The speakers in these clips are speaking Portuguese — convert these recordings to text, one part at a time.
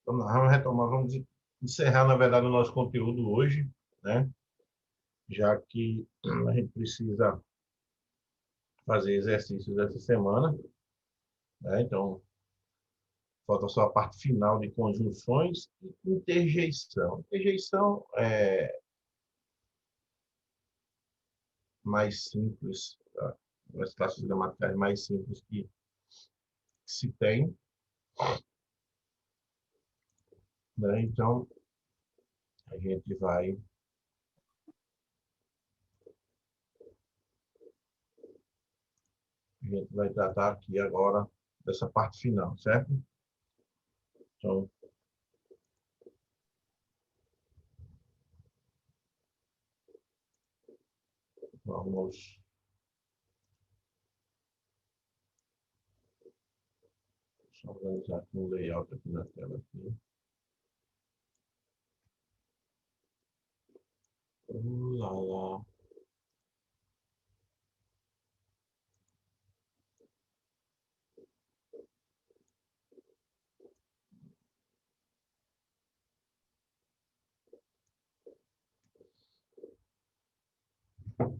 Vamos retomar, vamos encerrar, na verdade, o nosso conteúdo hoje, né? Já que a gente precisa fazer exercícios essa semana, né? Então, falta só a parte final de conjunções e interjeição. Interjeição é mais simples, tá? As classes gramaticais mais simples que se tem, né? Então, a gente vai tratar aqui agora dessa parte final, certo? Então, vamos só organizar aqui um layout aqui na tela. Aqui. Lá, lá.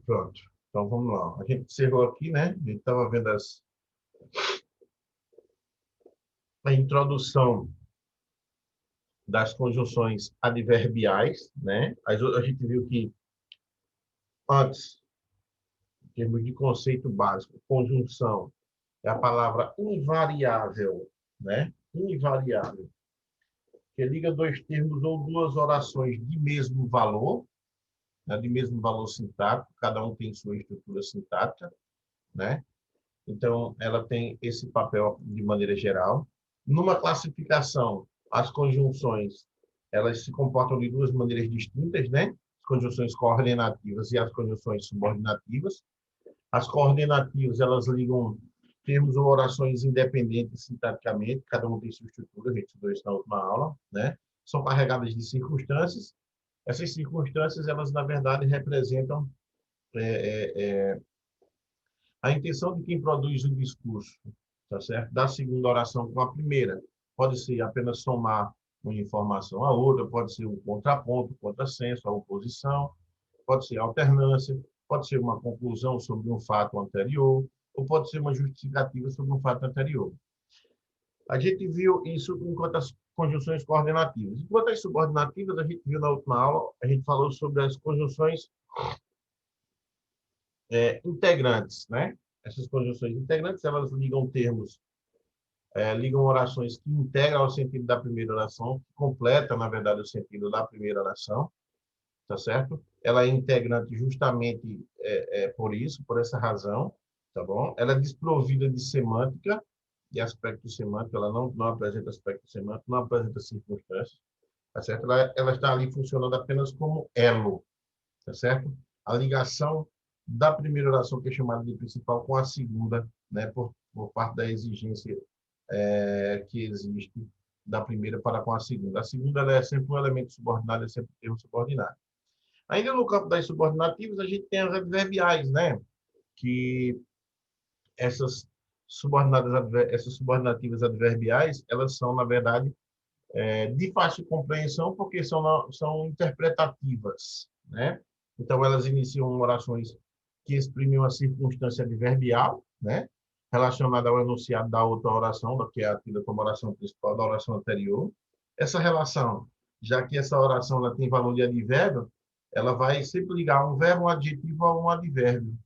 Pronto. Então, vamos lá. A gente encerrou aqui, né? A gente estava vendo a introdução das conjunções adverbiais, né? A gente viu que antes, em termos de conceito básico, conjunção é a palavra invariável, né? Invariável, que liga dois termos ou duas orações de mesmo valor, né? De mesmo valor sintático, cada um tem sua estrutura sintática, né? Então, ela tem esse papel de maneira geral. Numa classificação, as conjunções, elas se comportam de duas maneiras distintas, né? As conjunções coordenativas e as conjunções subordinativas. As coordenativas, elas ligam termos ou orações independentes sintaticamente, cada um tem sua estrutura, a gente estudou isso na última aula, né? São carregadas de circunstâncias. Essas circunstâncias, elas, na verdade, representam a intenção de quem produz o discurso, tá certo? Da segunda oração com a primeira. Pode ser apenas somar uma informação à outra, pode ser um contraponto, contrassenso, a oposição, pode ser alternância, pode ser uma conclusão sobre um fato anterior, ou pode ser uma justificativa sobre um fato anterior. A gente viu isso enquanto as conjunções coordenativas. Enquanto as subordinativas, a gente viu na última aula, a gente falou sobre as conjunções integrantes, né? Essas conjunções integrantes, elas ligam termos, ligam orações que integram o sentido da primeira oração, que completa, na verdade, o sentido da primeira oração, tá certo? Ela é integrante justamente por isso, por essa razão, tá bom? Ela é desprovida de semântica, de aspecto semântico, ela não apresenta aspecto semântico, não apresenta circunstâncias, tá certo? Ela está ali funcionando apenas como elo, tá certo? A ligação da primeira oração, que é chamada de principal, com a segunda, né, por parte da exigência que existe da primeira para com a segunda. A segunda ela é sempre um elemento subordinado, é sempre um termo subordinado. Ainda no campo das subordinativas, a gente tem as adverbiais, né? Que essas essas subordinativas adverbiais, elas são, na verdade, de fácil compreensão, porque são interpretativas, né? Então, elas iniciam orações que exprimem uma circunstância adverbial, né? Relacionada ao enunciado da outra oração, que é a tida como oração principal da oração anterior. Essa relação, já que essa oração ela tem valor de advérbio, ela vai sempre ligar um verbo, um adjetivo a um advérbio,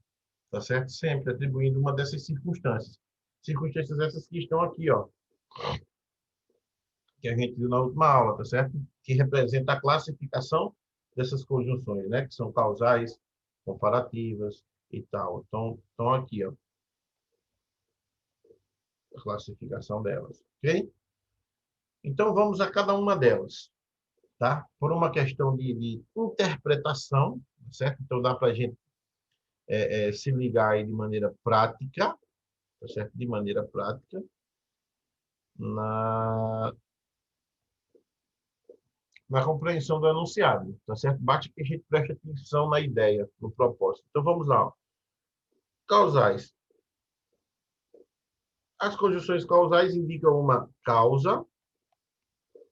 tá certo? Sempre atribuindo uma dessas circunstâncias. Circunstâncias essas que estão aqui, ó, que a gente viu na última aula, tá certo? Que representa a classificação dessas conjunções, né? Que são causais, comparativas e tal. Então, estão aqui, ó, a classificação delas, ok? Então, vamos a cada uma delas, tá? Por uma questão de interpretação, certo? Então, dá para a gente se ligar aí de maneira prática, tá certo? De maneira prática, na compreensão do enunciado, tá certo? Bate que a gente preste atenção na ideia, no propósito. Então, vamos lá. Causais. As conjunções causais indicam uma causa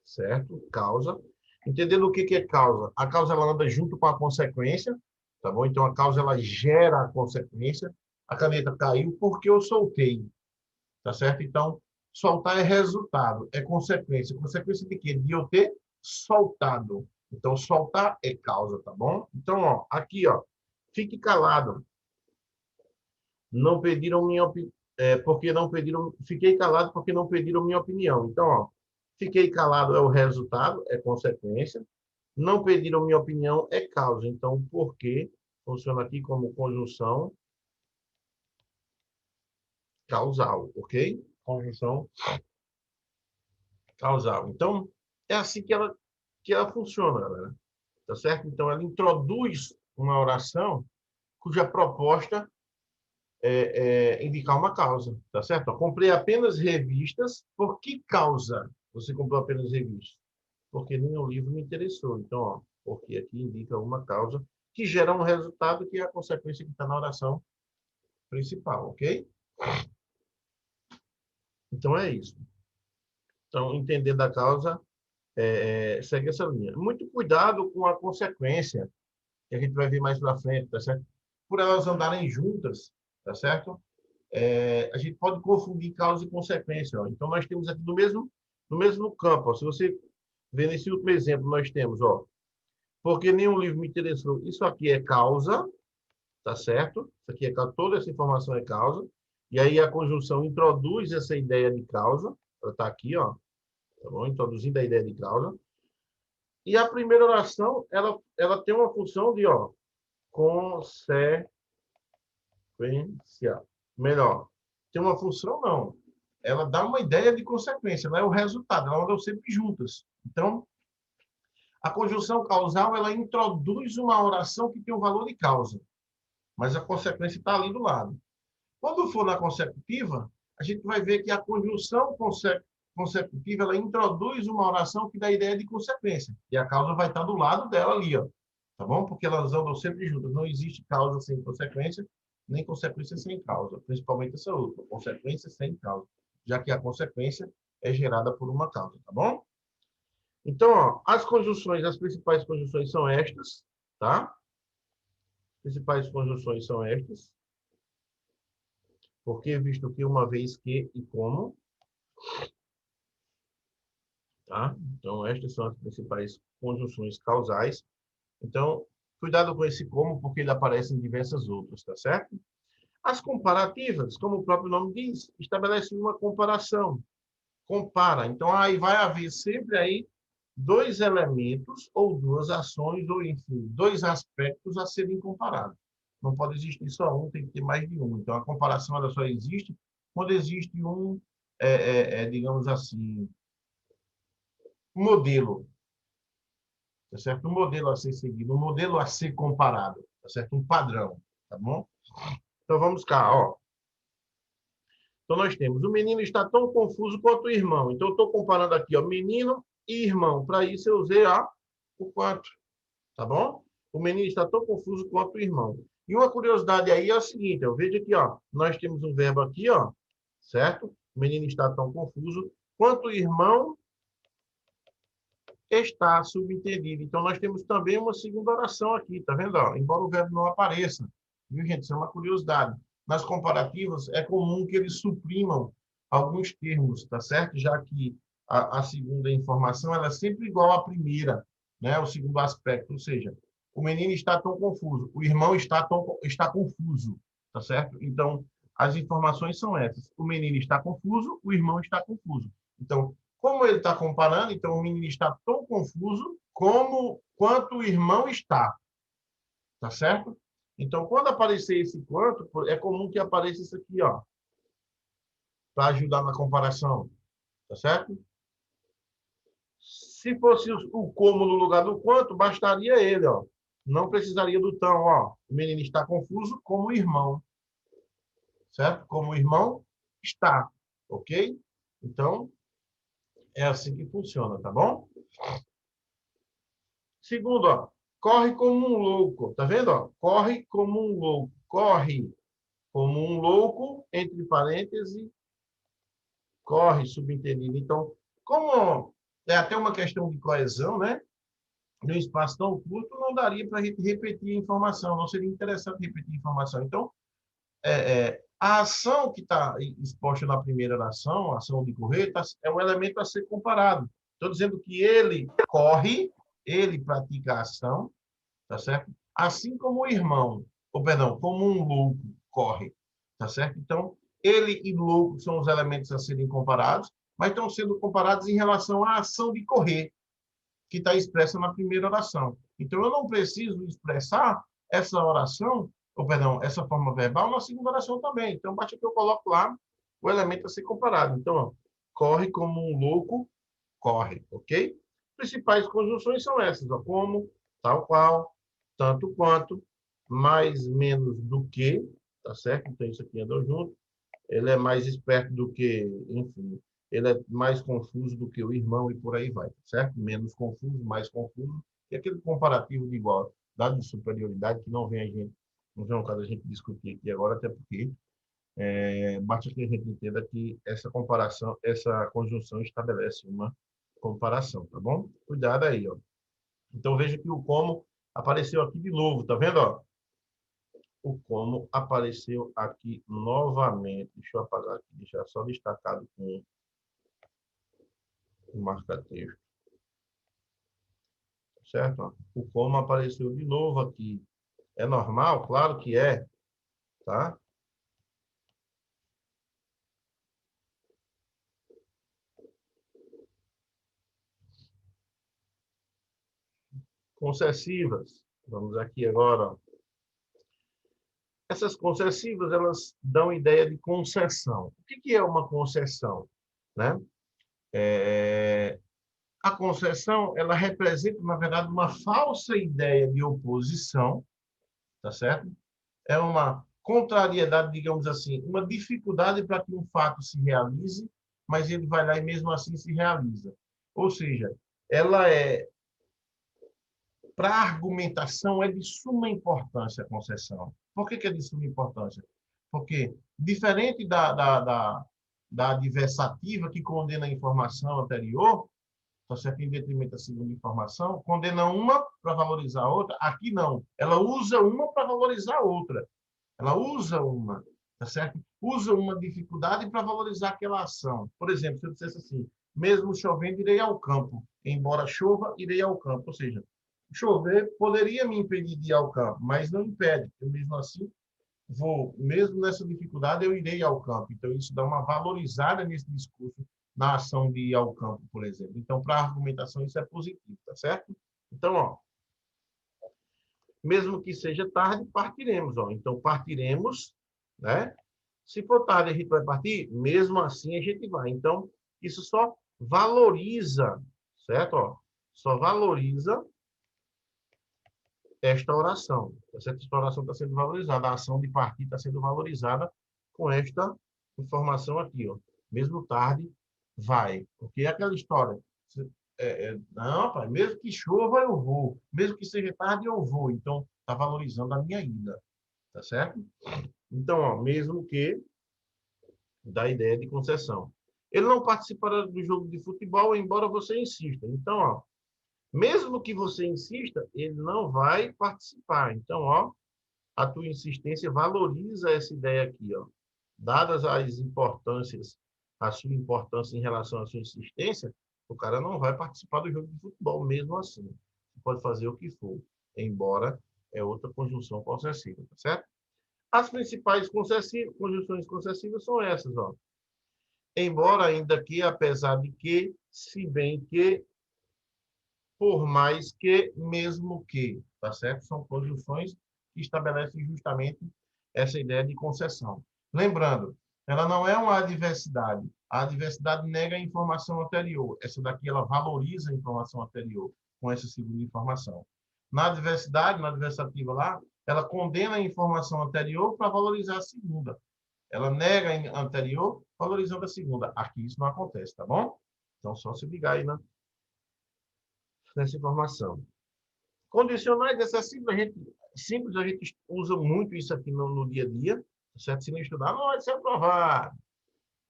certo? Causa. Entendendo o que é causa? A causa ela anda junto com a consequência, tá bom? Então a causa ela gera a consequência. A caneta caiu porque eu soltei, tá certo? Então soltar é resultado, é consequência. Consequência de quê? De eu ter soltado. Então soltar é causa, tá bom? Então, ó, aqui, ó, fique calado. Não pediram minha opinião, porque não pediram, fiquei calado porque não pediram minha opinião. Então, ó, fiquei calado é o resultado, é consequência. Não pediram minha opinião é causa. Então, porque funciona aqui como conjunção causal, ok? Conjunção causal. Então, é assim que ela funciona, galera. Tá certo? Então, ela introduz uma oração cuja proposta indicar uma causa, tá certo? Ó, comprei apenas revistas. Por que causa você comprou apenas revistas? Porque nenhum livro me interessou. Então, ó, porque aqui indica uma causa que gera um resultado que é a consequência que está na oração principal, ok? Então, é isso. Então, entendendo a causa, segue essa linha. Muito cuidado com a consequência, que a gente vai ver mais para frente, tá certo? Por elas andarem juntas, tá certo? A gente pode confundir causa e consequência. Ó. Então, nós temos aqui no mesmo campo. Ó, se você ver nesse último exemplo, nós temos, ó, porque nenhum livro me interessou. Isso aqui é causa, tá certo? Isso aqui é causa, toda essa informação é causa. E aí a conjunção introduz essa ideia de causa. Ela está aqui, ó, tá bom? Introduzindo a ideia de causa. E a primeira oração, ela tem uma função de, ó, consequência. Melhor, tem uma função, não. Ela dá uma ideia de consequência, não é o resultado, elas andam sempre juntas. Então, a conjunção causal, ela introduz uma oração que tem o valor de causa, mas a consequência está ali do lado. Quando for na consecutiva, a gente vai ver que a conjunção consecutiva, ela introduz uma oração que dá a ideia de consequência, e a causa vai estar do lado dela ali, ó. Tá bom? Porque elas andam sempre juntas. Não existe causa sem consequência, nem consequência sem causa. Principalmente essa outra, consequência sem causa. Já que a consequência é gerada por uma causa, tá bom? Então, ó, as conjunções, as principais conjunções são estas, tá? As principais conjunções são estas. Porque, visto que, uma vez que e como, tá? Então, estas são as principais conjunções causais. Então, cuidado com esse como, porque ele aparece em diversas outras, tá certo? As comparativas, como o próprio nome diz, estabelecem uma comparação. Compara. Então, aí vai haver sempre aí dois elementos ou duas ações, ou enfim, dois aspectos a serem comparados. Não pode existir só um, tem que ter mais de um. Então, a comparação ela só existe quando existe um, digamos assim, modelo, tá certo? Um modelo a ser seguido, um modelo a ser comparado, tá certo? Um padrão, tá bom? Então, vamos cá, ó. Então, nós temos, o menino está tão confuso quanto o irmão. Então, eu estou comparando aqui, ó, menino e irmão. Para isso, eu usei o quanto, tá bom? O menino está tão confuso quanto o irmão. E uma curiosidade aí é a seguinte, eu vejo aqui, ó, nós temos um verbo aqui, ó, certo? O menino está tão confuso quanto o irmão está subentendido. Então, nós temos também uma segunda oração aqui, tá vendo? Ó? Embora o verbo não apareça. Viu, gente? Isso é uma curiosidade. Nas comparativas, é comum que eles suprimam alguns termos, tá certo? Já que a segunda informação ela é sempre igual à primeira, né? O segundo aspecto, ou seja, o menino está tão confuso, o irmão está confuso, tá certo? Então, as informações são essas. O menino está confuso, o irmão está confuso. Então, como ele está comparando, então o menino está tão confuso como quanto o irmão está. Tá certo? Então, quando aparecer esse quanto, é comum que apareça isso aqui, ó, para ajudar na comparação. Tá certo? Se fosse o como no lugar do quanto, bastaria ele, ó. Não precisaria do tão, ó. O menino está confuso como o irmão. Certo? Como o irmão está. Ok? Então, é assim que funciona, tá bom? Segundo, ó, corre como um louco. Tá vendo? Ó? Corre como um louco. Corre como um louco, entre parênteses, corre, subentendido. Então, como é até uma questão de coesão, né? Num espaço tão curto, não daria para a gente repetir a informação, não seria interessante repetir a informação. Então, a ação que está exposta na primeira oração, a ação de correr, é um elemento a ser comparado. Estou dizendo que ele corre, ele pratica a ação, tá certo? Assim como o irmão, ou perdão, como um louco corre, tá certo? Então, ele e louco são os elementos a serem comparados, mas estão sendo comparados em relação à ação de correr, que está expressa na primeira oração. Então, eu não preciso expressar essa oração, ou perdão, essa forma verbal na segunda oração também. Então, basta que eu coloco lá o elemento a ser comparado. Então, ó, corre como um louco, corre, ok? Principais conjunções são essas, ó, como, tal qual, tanto quanto, mais, menos do que, tá certo? Então, isso aqui andou junto. Ele é mais esperto do que, enfim, ele é mais confuso do que o irmão e por aí vai, certo? Menos confuso, mais confuso. E aquele comparativo de igual, dado de superioridade, que não vem a gente, não vem o caso a gente discutir aqui agora, até porque basta que a gente entenda que essa comparação, essa conjunção estabelece uma comparação, tá bom? Cuidado aí, ó. Então veja que o como apareceu aqui de novo, tá vendo, ó? O como apareceu aqui novamente. Deixa eu apagar aqui, deixar só destacado com o marca-texto, certo? O como apareceu de novo aqui. É normal? Claro que é, tá? Concessivas. Vamos aqui agora. Essas concessivas, elas dão ideia de concessão. O que é uma concessão? Né? A concessão, ela representa, na verdade, uma falsa ideia de oposição, tá certo? É uma contrariedade, digamos assim, uma dificuldade para que um fato se realize, mas ele vai lá e mesmo assim se realiza. Ou seja, ela para a argumentação, é de suma importância a concessão. Por que é de suma importância? Porque, diferente da adversativa, que condena a informação anterior, tá certo? Em detrimento da segunda informação, condena uma para valorizar a outra, aqui não. Ela usa uma para valorizar a outra. Ela usa uma, tá certo? Usa uma dificuldade para valorizar aquela ação. Por exemplo, se eu dissesse assim, mesmo chovendo, irei ao campo. Embora chova, irei ao campo. Ou seja, chover poderia me impedir de ir ao campo, mas não impede. Eu mesmo assim vou, mesmo nessa dificuldade, eu irei ao campo. Então, isso dá uma valorizada nesse discurso na ação de ir ao campo, por exemplo. Então, para a argumentação, isso é positivo, tá certo? Então, ó, mesmo que seja tarde, partiremos. Ó. Então, partiremos, né? Se for tarde, a gente vai partir, mesmo assim a gente vai. Então, isso só valoriza, certo? Ó, só valoriza esta oração. Esta oração está sendo valorizada, a ação de partir está sendo valorizada com esta informação aqui. Ó. Mesmo tarde, vai. Porque é aquela história. Não, pai, mesmo que chova, eu vou. Mesmo que seja tarde, eu vou. Então, está valorizando a minha ida. Tá certo? Então, ó, mesmo que da ideia de concessão. Ele não participará do jogo de futebol, embora você insista. Então, ó, mesmo que você insista, ele não vai participar. Então, ó, a tua insistência valoriza essa ideia aqui, ó. Dadas as importâncias, a sua importância em relação à sua insistência, o cara não vai participar do jogo de futebol mesmo assim. Você pode fazer o que for, embora é outra conjunção concessiva, tá certo? As principais conjunções concessivas são essas, ó. Embora, ainda que, apesar de que, se bem que, por mais que, mesmo que, tá certo? São conjunções que estabelecem justamente essa ideia de concessão. Lembrando, ela não é uma adversidade. A adversidade nega a informação anterior. Essa daqui, ela valoriza a informação anterior com essa segunda informação. Na adversidade, na adversativa lá, ela condena a informação anterior para valorizar a segunda. Ela nega a anterior, valorizando a segunda. Aqui isso não acontece, tá bom? Então, só se ligar aí nessa informação. Condicionais excessivos, a gente usa muito isso aqui no dia a dia, certo? Se não estudar, não vai ser aprovado.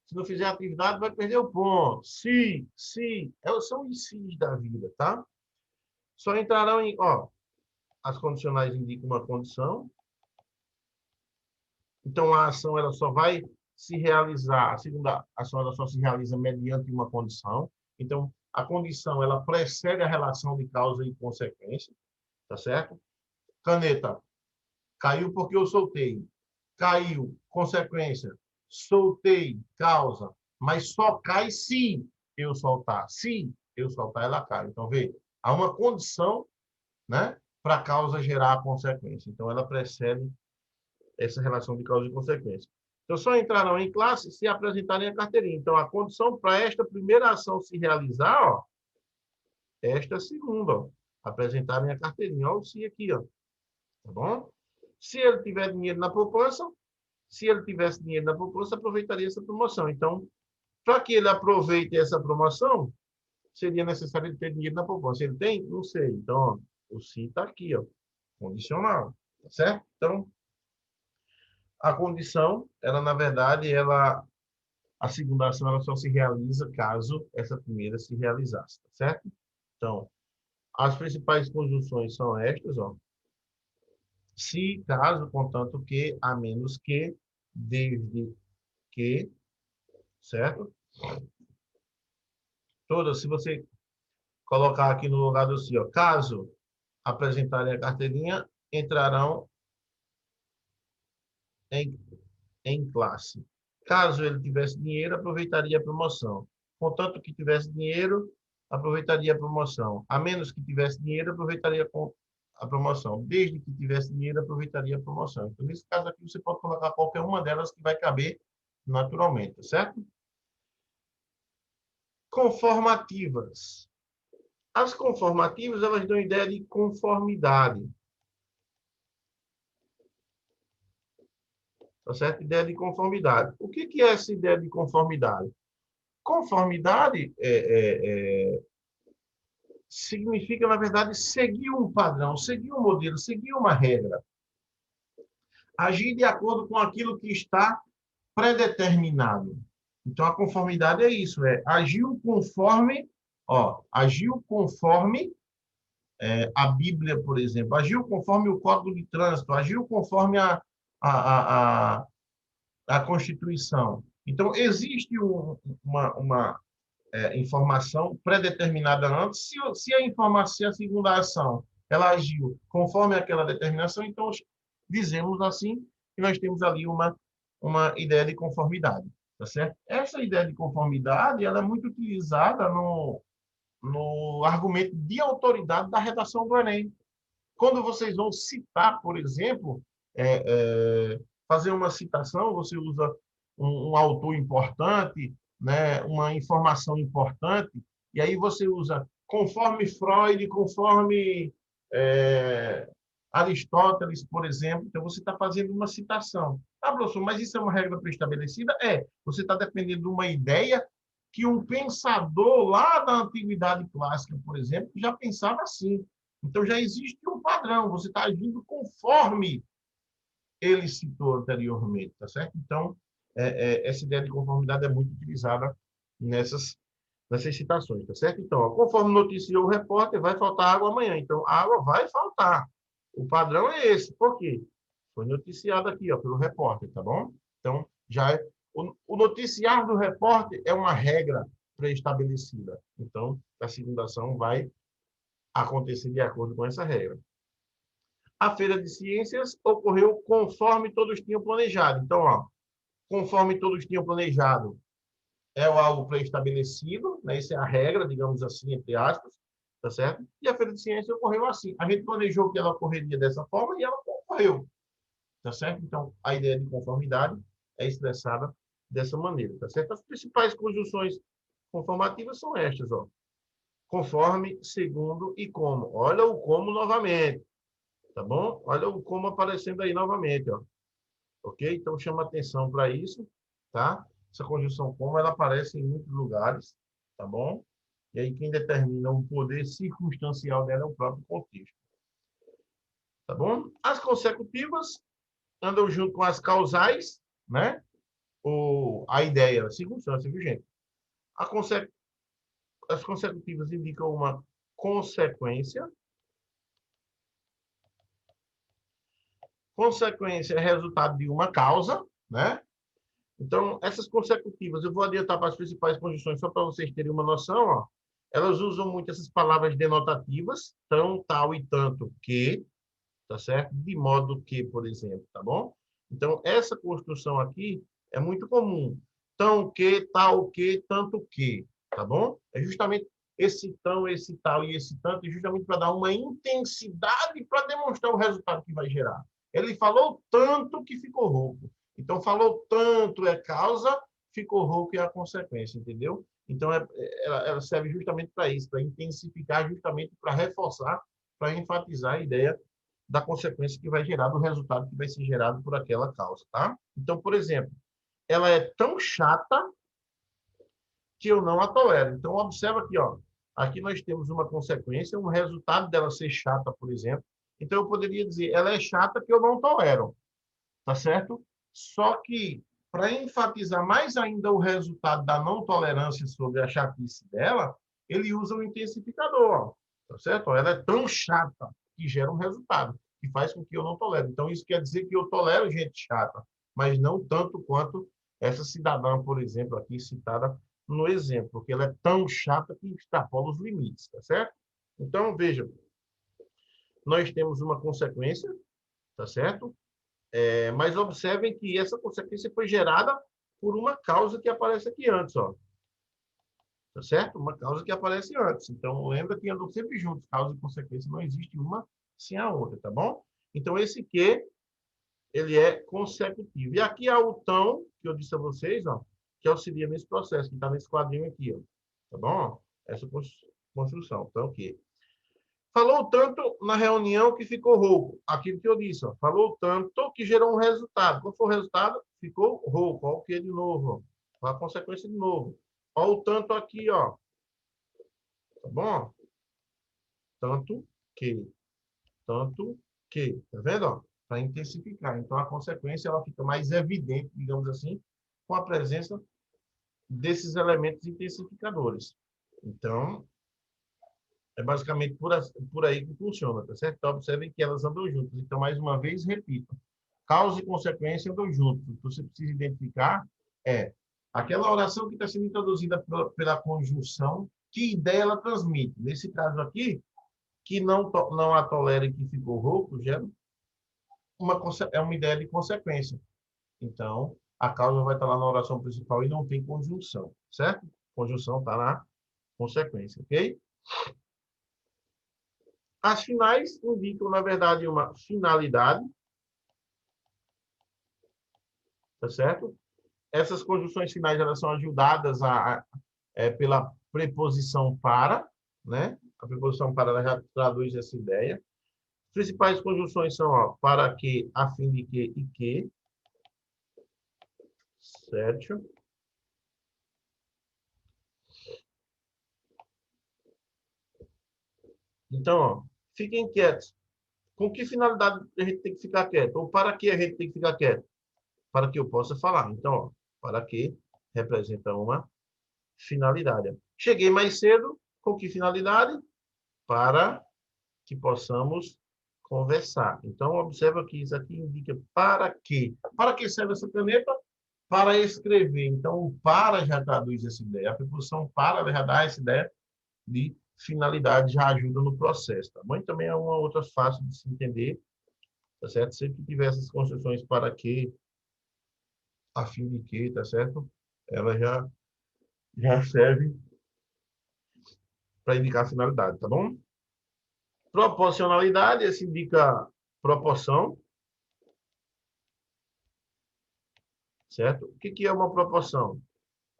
Se não fizer atividade, vai perder o ponto. Se, são os se's da vida, tá? Só entrarão em, ó, as condicionais indicam uma condição. Então, a ação ela só vai se realizar, a segunda ação ela só se realiza mediante uma condição. Então, a condição ela precede a relação de causa e consequência, tá certo? Caneta, caiu porque eu soltei. Caiu, consequência, soltei, causa, mas só cai se eu soltar. Se eu soltar, ela cai. Então, vê, há uma condição, né, para a causa gerar a consequência. Então, ela precede essa relação de causa e consequência. Então, só entrarão em classe se apresentarem a carteirinha. Então, a condição para esta primeira ação se realizar, ó, esta segunda, ó, apresentarem a carteirinha. Olha o se aqui, ó. Tá bom? Se ele tiver dinheiro na poupança, se ele tivesse dinheiro na poupança, aproveitaria essa promoção. Então, para que ele aproveite essa promoção, seria necessário ele ter dinheiro na poupança. Ele tem? Não sei. Então, ó, o se está aqui, ó, condicional. Tá certo? Então, a condição, ela, na verdade, a segunda ação ela só se realiza caso essa primeira se realizasse, tá certo? Então, as principais conjunções são estas, ó. Se, caso, contanto que, a menos que, desde que, certo? Todas, se você colocar aqui no lugar do se, ó, caso apresentarem a carteirinha, entrarão em, em classe. Caso ele tivesse dinheiro, aproveitaria a promoção. Contanto que tivesse dinheiro, aproveitaria a promoção. A menos que tivesse dinheiro, aproveitaria a promoção. Desde que tivesse dinheiro, aproveitaria a promoção. Então, nesse caso aqui, você pode colocar qualquer uma delas que vai caber naturalmente, certo? Conformativas. As conformativas, elas dão ideia de conformidade. Tá certo? Ideia de conformidade. O que é essa ideia de conformidade? Conformidade significa, na verdade, seguir um padrão, seguir um modelo, seguir uma regra. Agir de acordo com aquilo que está predeterminado. Então, a conformidade é isso, é agir conforme, ó, agiu conforme a Bíblia, por exemplo, agiu conforme o Código de Trânsito, agiu conforme a, a, a Constituição. Então, existe uma informação predeterminada antes. Se a informação, se a segunda ação, ela agiu conforme aquela determinação, então dizemos assim que nós temos ali uma ideia de conformidade, tá certo? Essa ideia de conformidade, ela é muito utilizada no argumento de autoridade da redação do Enem. Quando vocês vão citar, por exemplo, fazer uma citação, você usa um autor importante, né, uma informação importante, e aí você usa conforme Freud, conforme Aristóteles, por exemplo. Então, você está fazendo uma citação. Ah, professor, mas isso é uma regra pré-estabelecida? É. Você está dependendo de uma ideia que um pensador lá da antiguidade clássica, por exemplo, já pensava assim. Então, já existe um padrão. Você está agindo conforme ele citou anteriormente, tá certo? Então, essa ideia de conformidade é muito utilizada nessas citações, tá certo? Então, ó, conforme noticiou o repórter, vai faltar água amanhã. Então, a água vai faltar. O padrão é esse. Por quê? Foi noticiado aqui, ó, pelo repórter, tá bom? Então, o noticiar do repórter é uma regra pré-estabelecida. Então, a segunda ação vai acontecer de acordo com essa regra. A feira de ciências ocorreu conforme todos tinham planejado. Então, ó, conforme todos tinham planejado, é algo pré-estabelecido, né? Isso é a regra, digamos assim, entre aspas, tá certo? E a feira de ciências ocorreu assim. A gente planejou que ela ocorreria dessa forma e ela ocorreu, tá certo? Então, a ideia de conformidade é expressada dessa maneira, tá certo? As principais conjunções conformativas são estas, ó. Conforme, segundo e como. Olha o como novamente. Tá bom? Olha o como aparecendo aí novamente, ó. Ok? Então, chama atenção para isso, tá? Essa conjunção como, ela aparece em muitos lugares, tá bom? E aí, quem determina o poder circunstancial dela é o próprio contexto. Tá bom? As consecutivas andam junto com as causais, né? a ideia, assim funciona, assim, viu, gente? A conse- As consecutivas indicam uma consequência. Consequência é resultado de uma causa, né? Então, essas consecutivas, eu vou adiantar para as principais conjunções, só para vocês terem uma noção, ó. Elas usam muito essas palavras denotativas, tão, tal e tanto que, tá certo? De modo que, por exemplo, tá bom? Então, essa construção aqui é muito comum. Tão que, tal que, tanto que, tá bom? É justamente esse tão, esse tal e esse tanto, é justamente para dar uma intensidade para demonstrar o resultado que vai gerar. Ele falou tanto que ficou rouco. Então, falou tanto é causa, ficou rouco é a consequência, entendeu? Então, ela serve justamente para isso, para intensificar, justamente para reforçar, para enfatizar a ideia da consequência que vai gerar, do resultado que vai ser gerado por aquela causa, tá? Então, por exemplo, ela é tão chata que eu não a tolero. Então, observa aqui, ó. Aqui nós temos uma consequência, um resultado dela ser chata, por exemplo. Então, eu poderia dizer, ela é chata que eu não tolero, tá certo? Só que, para enfatizar mais ainda o resultado da não tolerância sobre a chatice dela, ele usa um intensificador, ó, tá certo? Ela é tão chata que gera um resultado, que faz com que eu não tolere. Então, isso quer dizer que eu tolero gente chata, mas não tanto quanto essa cidadã, por exemplo, aqui citada no exemplo, porque ela é tão chata que extrapola os limites, tá certo? Então, veja, nós temos uma consequência, tá certo? Mas observem que essa consequência foi gerada por uma causa que aparece aqui antes, ó. Tá certo? Uma causa que aparece antes. Então, lembra que andam sempre juntos. Causa e consequência não existe uma sem a outra, tá bom? Então, esse que, ele é consecutivo. E aqui há o tão, que eu disse a vocês, ó, que auxilia nesse processo, que está nesse quadrinho aqui, ó. Tá bom? Essa construção. Então, que falou tanto na reunião que ficou rouco. Aquilo que eu disse, ó. Falou tanto que gerou um resultado. Qual foi o resultado? Ficou rouco. Olha o que de novo, ó. A consequência de novo. Olha o tanto aqui, ó. Tá bom? Tanto que. Tanto que. Tá vendo, ó? Para intensificar. Então, a consequência ela fica mais evidente, digamos assim, com a presença desses elementos intensificadores. Então, é basicamente por aí que funciona, tá certo? Então, observem que elas andam juntas. Então, mais uma vez, repito. Causa e consequência andam juntos. O que você precisa identificar é aquela oração que está sendo introduzida pela conjunção, que ideia ela transmite. Nesse caso aqui, que não a tolera e que ficou rouco, gera é uma ideia de consequência. Então, a causa vai estar lá na oração principal e não tem conjunção, certo? Conjunção está na consequência, ok? As finais indicam, na verdade, uma finalidade, tá certo? Essas conjunções finais elas são ajudadas pela preposição para, né? A preposição para ela já traduz essa ideia. As principais conjunções são ó, para que, a fim de que e que, certo? Então, ó, fiquem quietos. Com que finalidade a gente tem que ficar quieto? Ou para que a gente tem que ficar quieto? Para que eu possa falar. Então, ó, para que representa uma finalidade. Cheguei mais cedo, com que finalidade? Para que possamos conversar. Então, observa que isso aqui indica para quê. Para que serve essa caneta? Para escrever. Então, o para já traduz essa ideia. A preposição para já dá essa ideia de finalidade, já ajuda no processo. Tá bom? E também é uma outra fácil de se entender, tá certo? Sempre que tiver essas construções para que, a fim de que, tá certo? Ela já serve para indicar a finalidade, tá bom? Proporcionalidade, esse indica proporção, certo? O que é uma proporção?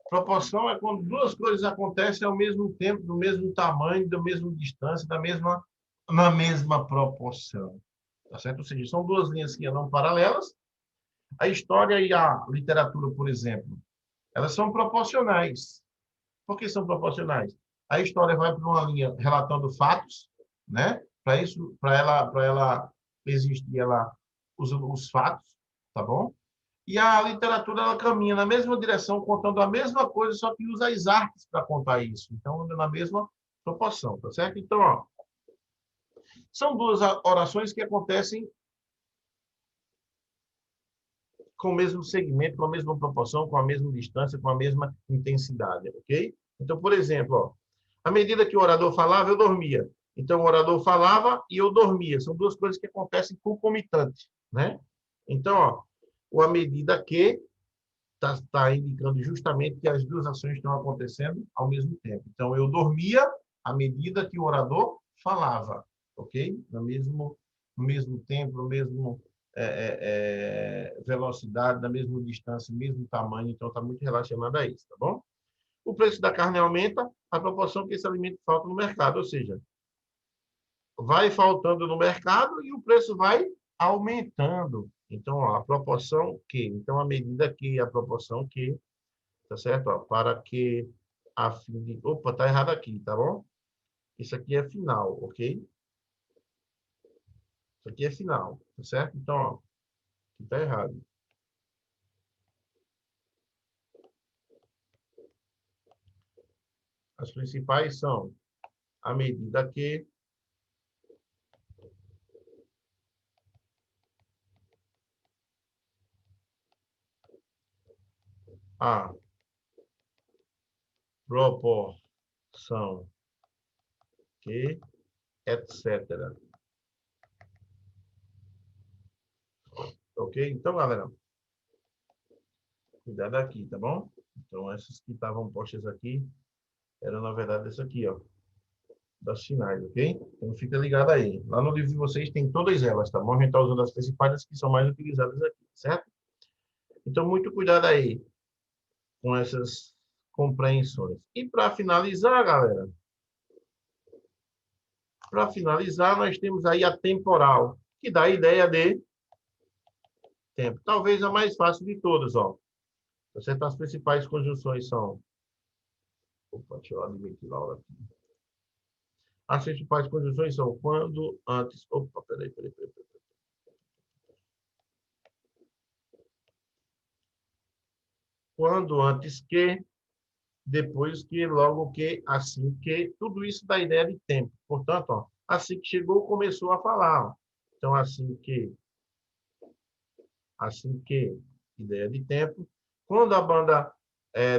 Proporção é quando duas coisas acontecem ao mesmo tempo, do mesmo tamanho, da mesma distância, na mesma proporção, tá certo? Ou seja, são duas linhas que andam paralelas. A história e a literatura, por exemplo, elas são proporcionais. Por que são proporcionais? A história vai para uma linha relatando fatos, né? Para isso, para ela existir, ela usa os fatos, tá bom? E a literatura, ela caminha na mesma direção, contando a mesma coisa, só que usa as artes para contar isso. Então, anda na mesma proporção, tá certo? Então, ó, são duas orações que acontecem com o mesmo segmento, com a mesma proporção, com a mesma distância, com a mesma intensidade, ok? Então, por exemplo, ó, à medida que o orador falava, eu dormia. Então, o orador falava e eu dormia. São duas coisas que acontecem concomitantes, né? Então, ó, o à medida que está indicando justamente que as duas ações estão acontecendo ao mesmo tempo. Então, eu dormia à medida que o orador falava, ok? No mesmo tempo, no mesmo velocidade, na mesma distância, mesmo tamanho, então está muito relacionado a isso, tá bom? O preço da carne aumenta à proporção que esse alimento falta no mercado, ou seja, vai faltando no mercado e o preço vai aumentando. Então, ó, a proporção que, então a medida que, a proporção que, tá certo? Ó, para que a fim de, opa, tá errado aqui, tá bom? Isso aqui é final, ok? Isso aqui é final, tá certo? Então, ó, aqui tá errado. As principais são a medida que a proporção que, etc. Ok? Então, galera, cuidado aqui, tá bom? Então, essas que estavam postas aqui eram, na verdade, essa aqui, ó, das finais, ok? Então, fica ligado aí. Lá no livro de vocês tem todas elas, tá bom? A gente está usando as principais que são mais utilizadas aqui, certo? Então, muito cuidado aí com essas compreensões. E para finalizar, galera, para finalizar, nós temos aí a temporal, que dá a ideia de tempo. Talvez a mais fácil de todas, ó. Você tá, as principais conjunções são... Opa, deixa eu admitir lá aqui. As principais conjunções são quando, antes... Opa, peraí. Quando, antes que, depois que, logo que, assim que. Tudo isso dá ideia de tempo. Portanto, ó, assim que chegou, começou a falar. Ó. Então, assim que, ideia de tempo. Quando a banda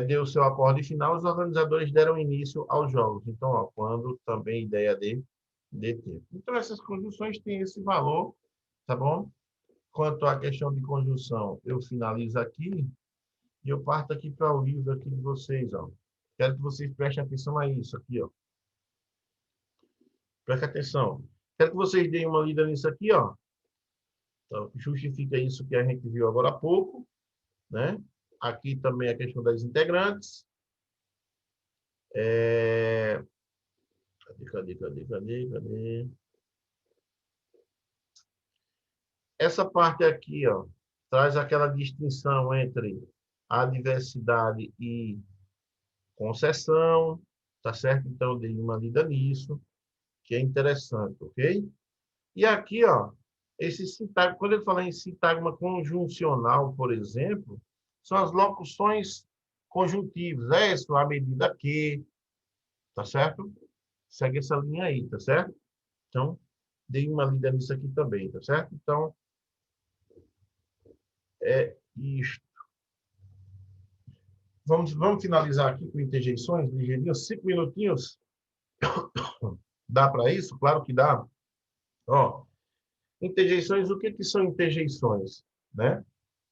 deu seu acorde final, os organizadores deram início aos jogos. Então, ó, quando também ideia de tempo. Então, essas conjunções têm esse valor, tá bom? Quanto à questão de conjunção, eu finalizo aqui e eu parto aqui para o livro aqui de vocês, ó. Quero que vocês prestem atenção a isso aqui, ó. Preste atenção. Quero que vocês deem uma lida nisso aqui, ó. Então, justifica isso que a gente viu agora há pouco, né? Aqui também a questão das integrantes. Cadê? Essa parte aqui, ó, traz aquela distinção entre a diversidade e concessão, tá certo? Então, eu dei uma lida nisso, que é interessante, ok? E aqui, ó, esse sintagma, quando ele fala em sintagma conjuncional, por exemplo, são as locuções conjuntivas, é isso, à medida que, tá certo? Segue essa linha aí, tá certo? Então, dei uma lida nisso aqui também, tá certo? Então, é isto. Vamos finalizar aqui com interjeições, ligeirinho, 5 minutinhos. Dá para isso? Claro que dá. Ó, interjeições, o que, que são interjeições? Né?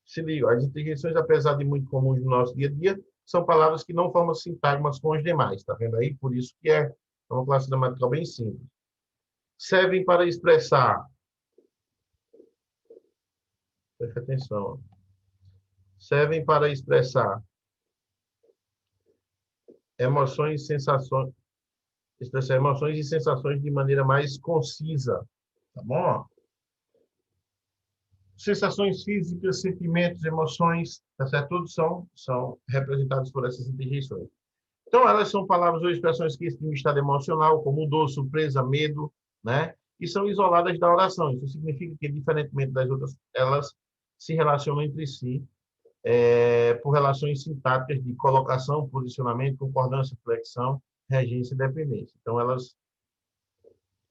Se liga, as interjeições, apesar de muito comuns no nosso dia a dia, são palavras que não formam sintagmas com os demais, tá vendo aí? Por isso que é uma classe gramatical bem simples. Servem para expressar, preste atenção, servem para expressar emoções, sensações, expressar emoções e sensações de maneira mais concisa, tá bom? Sensações físicas, sentimentos, emoções, tá certo? Todos são representados por essas interjeições. Então, elas são palavras ou expressões que exprimem estado emocional, como dor, surpresa, medo, né? E são isoladas da oração. Isso significa que, diferentemente das outras, elas se relacionam entre si por relações sintáticas de colocação, posicionamento, concordância, flexão, regência e dependência. Então, elas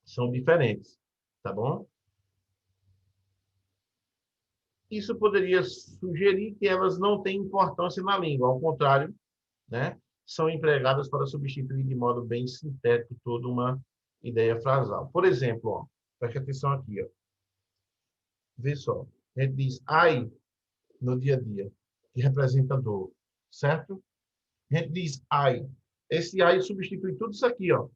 são diferentes, tá bom? Isso poderia sugerir que elas não têm importância na língua, ao contrário, né? São empregadas para substituir de modo bem sintético toda uma ideia frasal. Por exemplo, ó, preste atenção aqui, ó. Vê só, a gente diz ai no dia a dia, que representa dor, certo? A gente diz ai. Esse ai substitui tudo isso aqui, ó.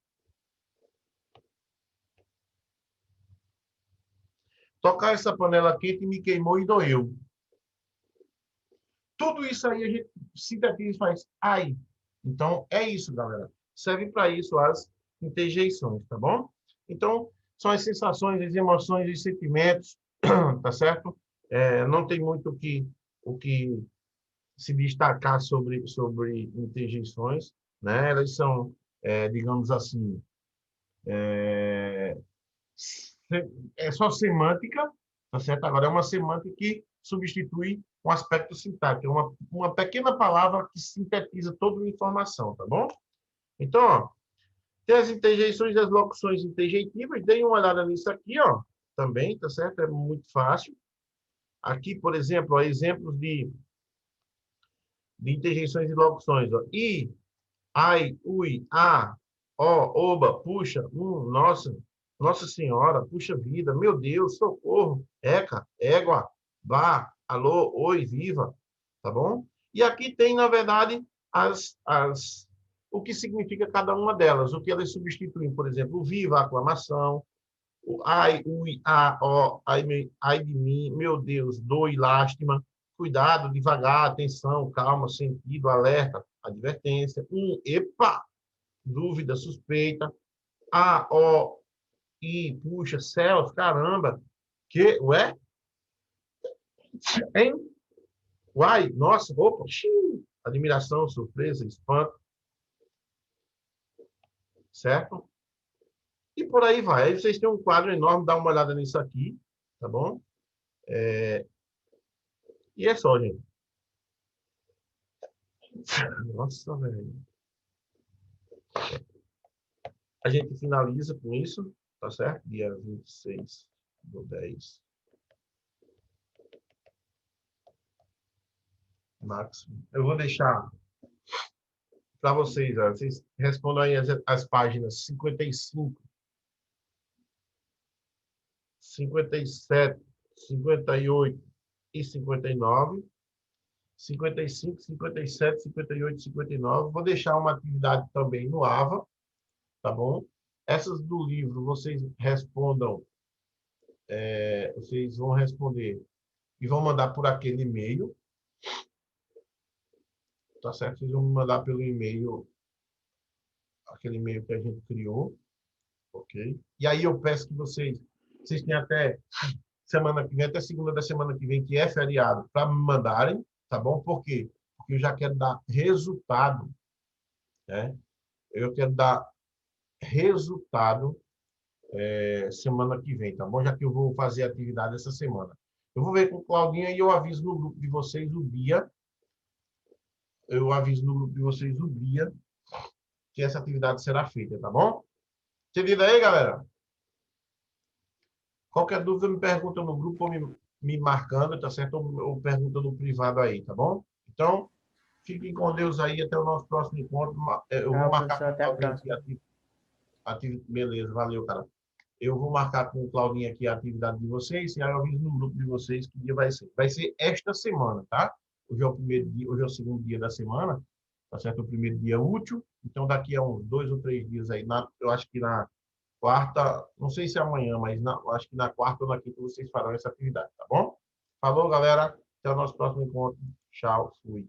Tocar essa panela quente me queimou e doeu. Tudo isso aí a gente sintetiza e faz ai. Então, é isso, galera. Serve para isso as interjeições, tá bom? Então, são as sensações, as emoções, os sentimentos, tá certo? Não tem muito o que se destacar sobre interjeições, né? Elas são, digamos assim, é só semântica, tá certo? Agora, é uma semântica que substitui um aspecto sintático, é uma pequena palavra que sintetiza toda a informação, tá bom? Então, ó, tem as interjeições das locuções interjeitivas, deem uma olhada nisso aqui, ó, também, tá certo? É muito fácil. Aqui, por exemplo, ó, exemplos de interjeições e locuções, ó. I, ai, ui, a, ó, oba, puxa, nossa, nossa senhora, puxa vida, meu Deus, socorro, eca, égua, vá, alô, oi, viva, tá bom? E aqui tem, na verdade, o que significa cada uma delas, o que elas substituem, por exemplo, o viva, a aclamação, o ai, ui, a, ó, ai de mim, meu Deus, dor e lástima, cuidado, devagar, atenção, calma, sentido, alerta, advertência, epa, dúvida, suspeita, a, ó, e, puxa, céus, caramba, que, ué, hein? Uai, nossa, opa, xiii, admiração, surpresa, espanto, certo? E por aí vai. Aí vocês têm um quadro enorme, dá uma olhada nisso aqui, tá bom? E é só, gente. Nossa, velho. A gente finaliza com isso, tá certo? Dia 26/10. Máximo. Eu vou deixar para vocês, ó, vocês respondam aí as páginas 55, 57, 58 e 59. 55, 57, 58, 59. Vou deixar uma atividade também no AVA, tá bom? Essas do livro, vocês respondam, vocês vão responder e vão mandar por aquele e-mail, tá certo? Vocês vão me mandar pelo e-mail, aquele e-mail que a gente criou, ok? E aí eu peço que vocês têm até semana que vem, até segunda da semana que vem, que é feriado, para me mandarem, tá bom? Por quê? Porque eu já quero dar resultado, né? Eu quero dar resultado semana que vem, tá bom? Já que eu vou fazer a atividade essa semana. Eu vou ver com o Claudinha e eu aviso no grupo de vocês o dia. Eu aviso no grupo de vocês o dia que essa atividade será feita, tá bom? Entendido aí, galera? Qualquer dúvida me pergunta no grupo ou me marcando, tá certo? Ou pergunta no privado aí, tá bom? Então, fiquem com Deus aí até o nosso próximo encontro. Eu vou Tchau, marcar professor. com o Até a Claudinho próxima. aqui. Beleza, valeu, cara. Eu vou marcar com o Claudinho aqui a atividade de vocês e aí eu aviso no grupo de vocês que dia vai ser. Vai ser esta semana, tá? Hoje é o primeiro dia, hoje é o segundo dia da semana, tá certo? O primeiro dia útil. Então, daqui a uns 2 ou 3 dias aí, eu acho que na quarta, não sei se é amanhã, mas acho que na quarta ou na quinta vocês farão essa atividade, tá bom? Falou, galera. Até o nosso próximo encontro. Tchau, fui.